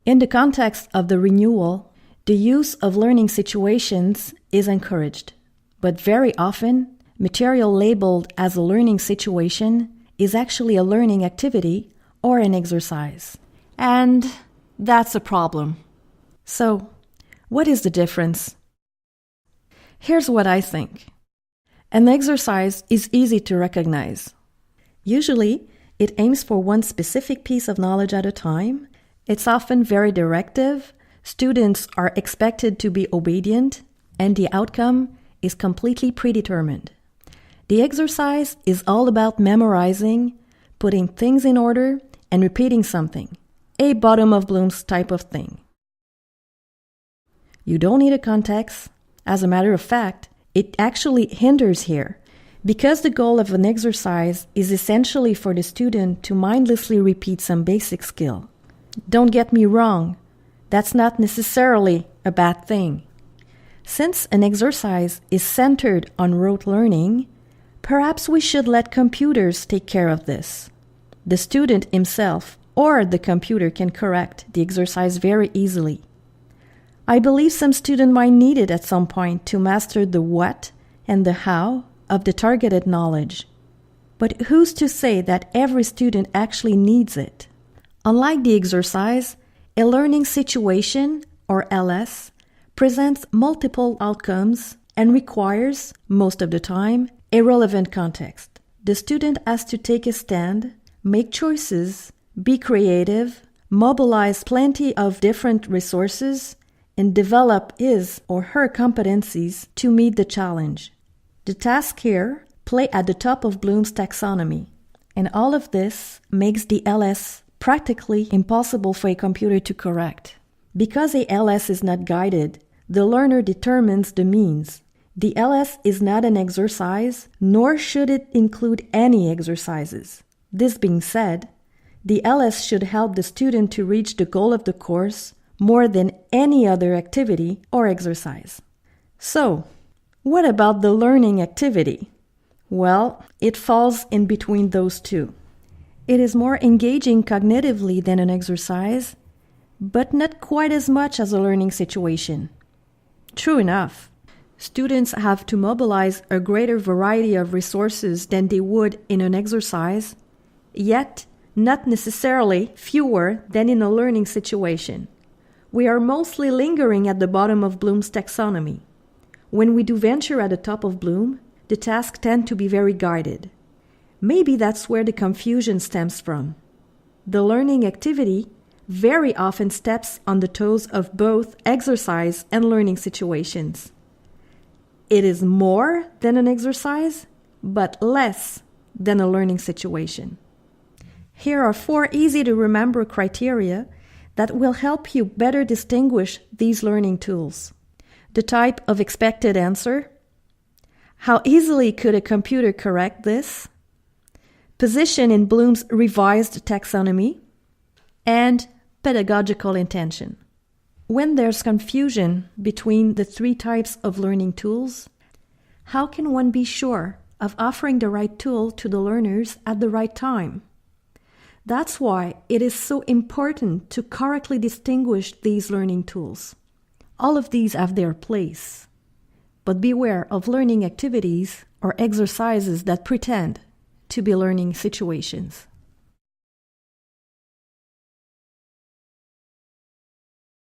In the context of the renewal, the use of learning situations is encouraged, but very often, material labeled as a learning situation is actually a learning activity or an exercise. And that's a problem. So, what is the difference? Here's what I think. An exercise is easy to recognize. Usually, it aims for one specific piece of knowledge at a time. It's often very directive. Students are expected to be obedient, and the outcome is completely predetermined. The exercise is all about memorizing, putting things in order, and repeating something. A bottom of Bloom's type of thing. You don't need a context. As a matter of fact, it actually hinders here, because the goal of an exercise is essentially for the student to mindlessly repeat some basic skill. Don't get me wrong, that's not necessarily a bad thing. Since an exercise is centered on rote learning, perhaps we should let computers take care of this. The student himself or the computer can correct the exercise very easily. I believe some student might need it at some point to master the what and the how of the targeted knowledge. But who's to say that every student actually needs it? Unlike the exercise, a learning situation, or LS, presents multiple outcomes and requires, most of the time, a relevant context. The student has to take a stand, make choices, be creative, mobilize plenty of different resources, and develop his or her competencies to meet the challenge. The tasks here play at the top of Bloom's taxonomy, and all of this makes the LS practically impossible for a computer to correct. Because a LS is not guided, the learner determines the means. The LS is not an exercise, nor should it include any exercises. This being said, the LS should help the student to reach the goal of the course more than any other activity or exercise. So, what about the learning activity? Well, it falls in between those two. It is more engaging cognitively than an exercise, but not quite as much as a learning situation. True enough, students have to mobilize a greater variety of resources than they would in an exercise, yet not necessarily fewer than in a learning situation. We are mostly lingering at the bottom of Bloom's taxonomy. When we do venture at the top of Bloom, the tasks tend to be very guided. Maybe that's where the confusion stems from. The learning activity very often steps on the toes of both exercise and learning situations. It is more than an exercise, but less than a learning situation. Here are 4 easy-to-remember criteria that will help you better distinguish these learning tools. The type of expected answer. How easily could a computer correct this? Position in Bloom's revised taxonomy. And pedagogical intention. When there's confusion between the 3 types of learning tools, how can one be sure of offering the right tool to the learners at the right time? That's why it is so important to correctly distinguish these learning tools. All of these have their place, but beware of learning activities or exercises that pretend to be learning situations.